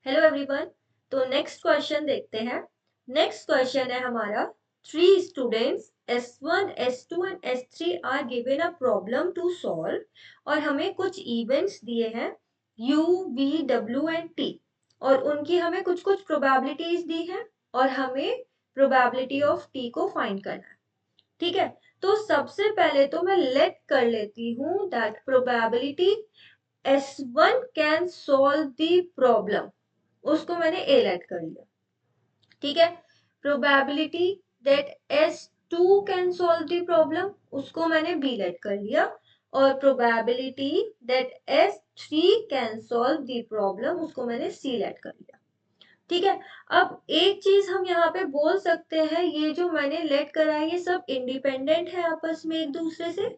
Hello everyone. तो next question देखते हैं। नेक्स्ट क्वेश्चन है हमारा, three students S1, S2 and S3 are given a problem to solve और हमें कुछ इवेंट्स दिए हैं U, V, W and T और उनकी हमें कुछ कुछ प्रोबेबिलिटीज दी हैं और हमें प्रोबेबिलिटी ऑफ T को फाइंड करना है। ठीक है, तो सबसे पहले तो मैं लेट कर लेती हूँ that probability S1 can solve the problem, उसको मैंने ए लेट कर लिया। ठीक है, probability that S2 can solve the problem, उसको मैंने बी लेट कर लिया और probability that S3 can solve the problem, उसको मैंने सी लेट कर लिया। ठीक है, अब एक चीज हम यहाँ पे बोल सकते हैं, ये जो मैंने लेट करा है ये सब इंडिपेंडेंट है आपस में एक दूसरे से।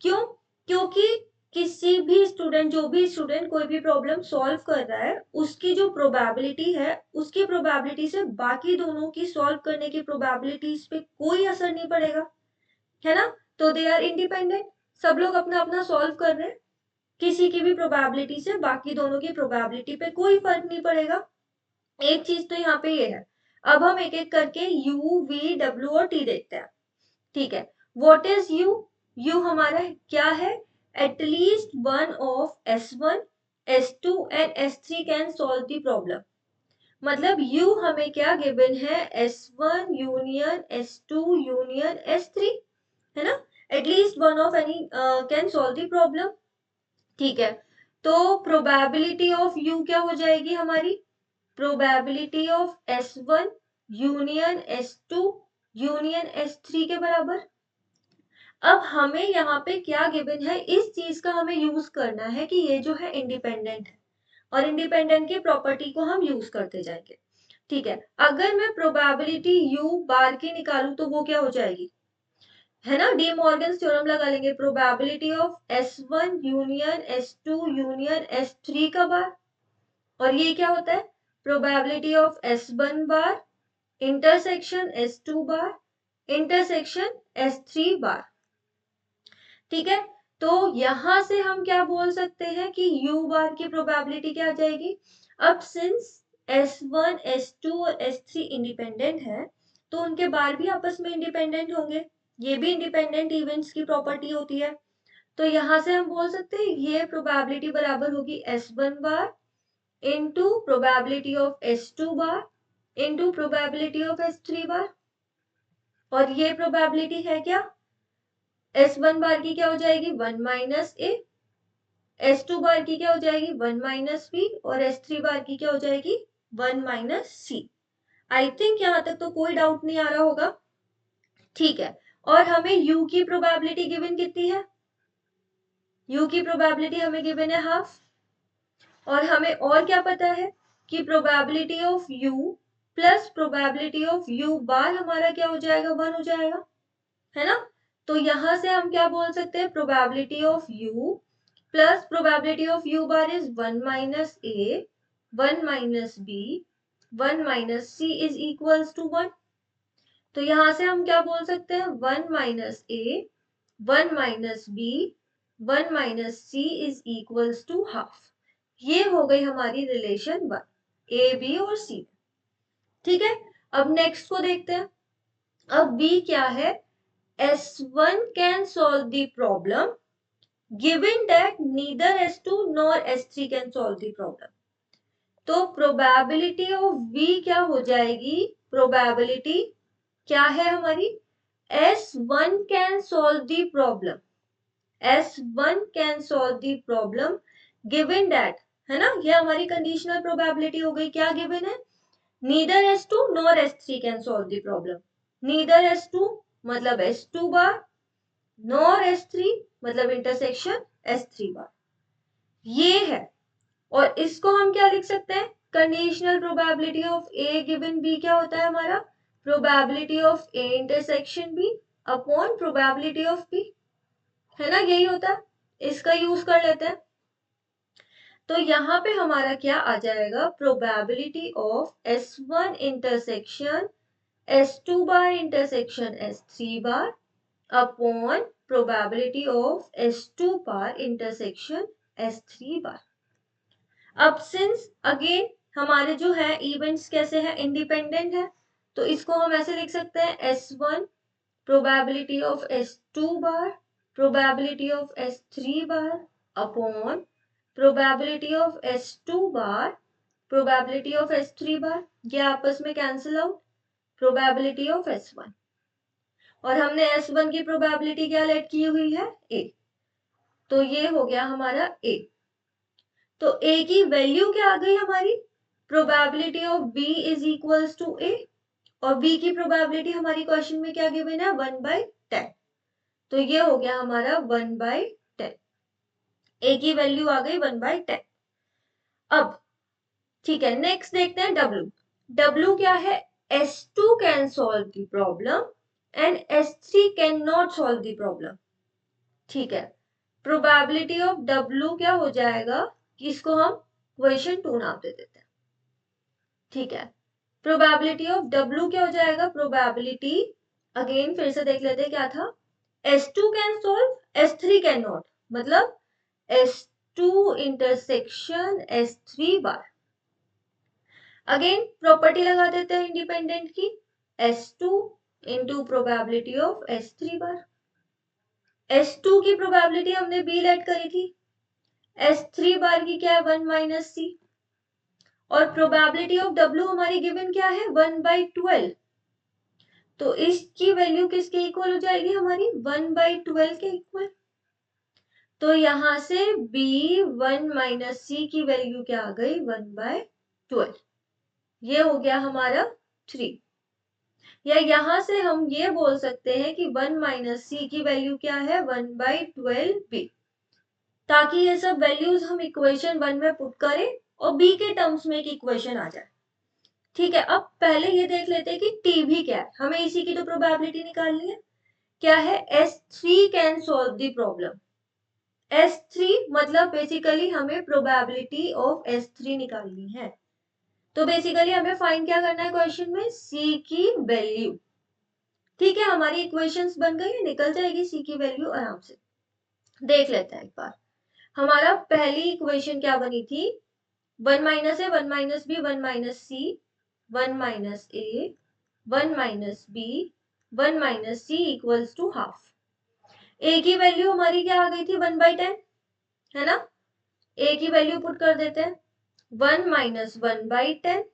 क्यों? क्योंकि किसी भी स्टूडेंट, जो भी स्टूडेंट कोई भी प्रॉब्लम सॉल्व कर रहा है, उसकी जो प्रोबेबिलिटी है उसकी प्रोबेबिलिटी से बाकी दोनों की सॉल्व करने की प्रोबेबिलिटीज पे कोई असर नहीं पड़ेगा, है ना। तो दे आर इंडिपेंडेंट, सब लोग अपना अपना सॉल्व कर रहे हैं, किसी की भी प्रोबेबिलिटी से बाकी दोनों की प्रोबेबिलिटी पे कोई फर्क नहीं पड़ेगा। एक चीज तो यहाँ पे ये है। अब हम एक एक करके U, V, W और T देखते हैं। ठीक है, व्हाट इज U? U हमारा क्या है? At least one of S1, S2 and S3 can solve the problem. मतलब U हमें क्या गिवन है? S1 union S2 union S3, है ना। At least one of any can solve the problem. ठीक है, तो प्रोबेबिलिटी ऑफ U क्या हो जाएगी हमारी? Probability of S1 union S2 union S3 के बराबर। अब हमें यहाँ पे क्या गिवन है, इस चीज का हमें यूज करना है कि ये जो है इंडिपेंडेंट है और इंडिपेंडेंट की प्रॉपर्टी को हम यूज करते जाएंगे। ठीक है, अगर मैं प्रोबेबिलिटी U बार की निकालूं तो वो क्या हो जाएगी, है ना। डी मॉर्गन थ्योरम लगा लेंगे, probability of S1 union S2 union S3 का बार, और ये क्या होता है? Probability of S1 bar intersection S2 bar intersection S3 बार। ठीक है, तो यहां से हम क्या बोल सकते हैं कि U बार की प्रोबेबिलिटी क्या आ जाएगी? अब सिंस S1, S2 और S3 इंडिपेंडेंट है तो उनके बार भी आपस में इंडिपेंडेंट होंगे, ये भी इंडिपेंडेंट इवेंट्स की प्रॉपर्टी होती है। तो यहां से हम बोल सकते हैं ये प्रोबेबिलिटी बराबर होगी S1 bar into probability of S2 bar into probability of S3 बार। और ये प्रोबेबिलिटी है क्या? S1 बार की क्या हो जाएगी? 1 माइनस ए, S2 बार की क्या हो जाएगी? 1 माइनस बी और S3 बार की क्या हो जाएगी? 1 माइनस सी। आई थिंक यहां तक तो कोई डाउट नहीं आ रहा होगा। ठीक है, और हमें U की प्रोबेबिलिटी गिवन कितनी है? U की प्रोबेबिलिटी हमें गिवन है हाफ, और हमें और क्या पता है कि probability of U plus probability of U बार हमारा क्या हो जाएगा? 1 हो जाएगा, है ना। तो यहां से हम क्या बोल सकते हैं? Probability of U plus probability of U bar is 1 minus A 1 minus B 1 minus c is equals to 1। तो यहां से हम क्या बोल सकते हैं? 1 minus A 1 minus B 1 minus c is equals to half. ये हो गई हमारी रिलेशन 1 ए बी और सी। ठीक है, अब नेक्स्ट को देखते हैं। अब बी क्या है? S1 can solve the problem given that neither S2 nor S3 can solve the problem। तो प्रोबेबिलिटी ऑफ V क्या हो जाएगी? प्रोबेबिलिटी क्या है हमारी? S1 can solve the problem, S1 can solve the problem given that, है ना। ये हमारी कंडीशनल प्रोबेबिलिटी हो गई। क्या गिवन है? neither S2 nor S3 can solve the problem। neither S2 मतलब S2 बार, नॉर S3 मतलब इंटरसेक्शन S3 बार, ये है। और इसको हम क्या लिख सकते हैं? Conditional probability of a given b क्या होता है हमारा? Probability of a intersection b upon probability of b, है ना, यही होता है। इसका यूज कर लेते हैं। तो यहाँ पे हमारा क्या आ जाएगा? Probability of S1 intersection S2 bar intersection S3 bar upon probability of S2 bar intersection S3 बार। अब सिंस अगेन हमारे जो है इवेंट्स कैसे हैं, इंडिपेंडेंट है, तो इसको हम ऐसे लिख सकते हैं S1 probability of S2 bar probability of S3 bar upon probability of S2 bar probability of S3 bar, ये आपस में cancel out, probability of S1, और हमने S1 की probability क्या लेट की हुई है, A, तो ये हो गया हमारा A। तो A की वैल्यू क्या आ गई हमारी, probability of B is equals to A, और B की probability हमारी क्वेश्चन में क्या गिवन है, 1/10, तो ये हो गया हमारा 1/10, A की वैल्यू आ गई 1/10। अब ठीक है, नेक्स्ट देखते हैं W। W क्या है, S2 can solve the problem and S3 can not solve the problem. ठीक है, प्रोबेबिलिटी ऑफ W क्या हो जाएगा, इसको हम क्वेश्चन 2 नाम दे देते हैं। ठीक है, प्रोबेबिलिटी ऑफ W क्या हो जाएगा, प्रोबेबिलिटी अगेन फिर से देख लेते हैं क्या था, S2 can solve S3 can not, मतलब S2 इंटरसेक्शन S3 बार। अगेन प्रॉपर्टी लगा देते हैं इंडिपेंडेंट की, S2 into probability of S3 bar. S2 की प्रोबेबिलिटी हमने B लेट करी थी, S3 बार की क्या है 1 माइनस C, और प्रोबेबिलिटी ऑफ W हमारी गिवन क्या है 1/12, तो इसकी वैल्यू किसके इक्वल हो जाएगी हमारी 1/12 के इक्वल, तो यहां से B 1 माइनस C की वैल्यू क्या आ गई 1/12, ये हो गया हमारा 3, या यहां से हम ये बोल सकते हैं कि 1 माइनस C की वैल्यू क्या है 1/12B, ताकि ये सब वैल्यूज हम इक्वेशन 1 में पुट करें और B के टर्म्स में एक इक्वेशन आ जाए। ठीक है, अब पहले ये देख लेते हैं कि T भी क्या है, हमें इसी की तो प्रोबेबिलिटी निकालनी है, क्या है S3 can solve the problem, S3 मतलब बेसिकली हमें प्रोबेबिलिटी ऑफ S3 निकालनी है, तो बेसिकली हमें फाइंड क्या करना है क्वेश्चन में, C की वैल्यू। ठीक है, हमारी इक्वेशंस बन गई है, निकल जाएगी C की वैल्यू आराम से। देख लेते हैं एक बार, हमारा पहली इक्वेशन क्या बनी थी, 1 माइनस है 1 minus B 1 minus C 1 minus A 1 minus B 1 minus C equals to half. A की वैल्यू हमारी क्या आ गई थी 1/10, है ना, ए की वैल्यू पुट कर देते हैं 1 माइनस 1/10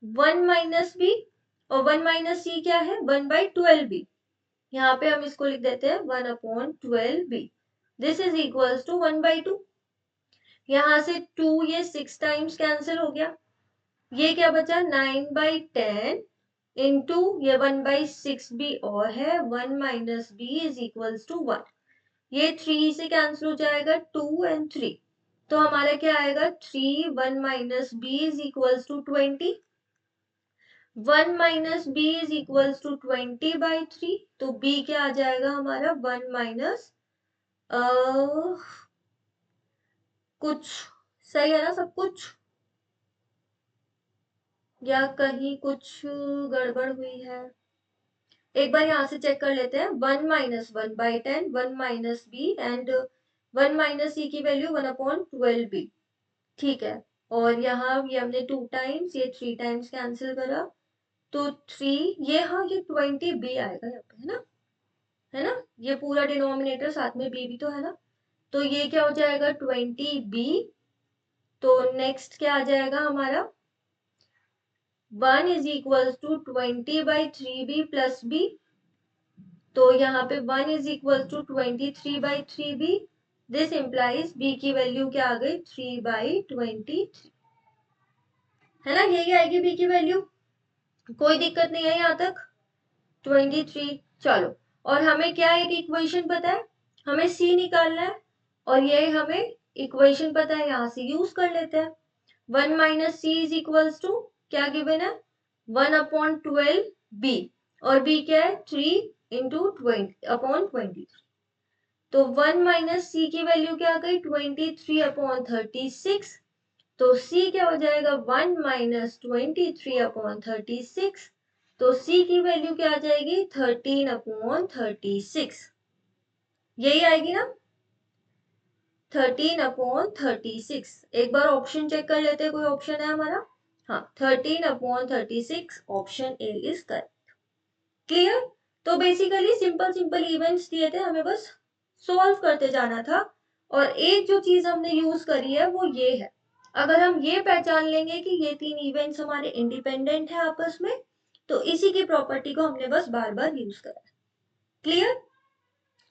1 माइनस बी, और 1 माइनस सी क्या है 1/12b, यहाँ पे हम इसको लिख देते हैं 1/12b, this is equals to 1/2, यहाँ से 2 ये 6 टाइम्स कैंसिल हो गया, ये क्या बचा 9/10 इंटू ये 1/6 भी और है 1 minus b is equals to 1, ये 3 से कैंसिल हो जाएगा 2 and 3, तो हमारा क्या आएगा 3 1 minus b is equals to 20, 1 minus b is equals to 20/3, तो बी क्या आ जाएगा हमारा 1 माइनस कुछ, सही है ना सब कुछ, या कहीं कुछ गड़बड़ हुई है, एक बार यहाँ से चेक कर लेते हैं, 1 minus 1/10 1 minus B and 1 minus C की वैल्यू 1/12b। ठीक है, और यहाँ ये हमने 2 टाइम्स ये 3 टाइम्स कैंसिल करा, तो 3 ये, हाँ ये 20b आएगा यहाँ पे, है ना, है ना, ये पूरा डिनोमिनेटर साथ में b भी तो है ना, तो ये क्या हो जाएगा 20b, तो नेक्स्ट क्या आ जाएगा हमारा 1 is equals to 20/3b plus b, तो यहाँ पे 1 is equal to 23/3b, this implies b की वैल्यू क्या आ गई 3/23, है ना, यही आएगी b की वैल्यू, कोई दिक्कत नहीं है यहाँ तक 23। चलो, और हमें क्या एक इक्वेशन पता है, हमें c निकालना है, और ये हमें इक्वेशन पता है, यहाँ से यूज कर लेते हैं, 1 minus c is equals to क्या गिवन है 1/12b, और b क्या है 3 इंटू 20/23, तो 1 माइनस सी की वैल्यू क्या आ गई 23/36, तो c क्या हो जाएगा 1 माइनस 23/36, तो c की वैल्यू क्या आ जाएगी 13/36, यही आएगी ना। 13/36। एक बार ऑप्शन चेक कर लेते हैं, कोई ऑप्शन है हमारा? हाँ, 13/36 option A is correct. Clear? तो बेसिकली सिंपल सिंपल इवेंट्स दिए थे, हमें बस सॉल्व करते जाना था। और एक जो चीज हमने यूज करी है वो ये है, अगर हम ये पहचान लेंगे कि ये तीन इवेंट्स हमारे इंडिपेंडेंट है आपस में, तो इसी की प्रॉपर्टी को हमने बस बार बार यूज करा। क्लियर?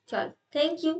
चलो, थैंक यू।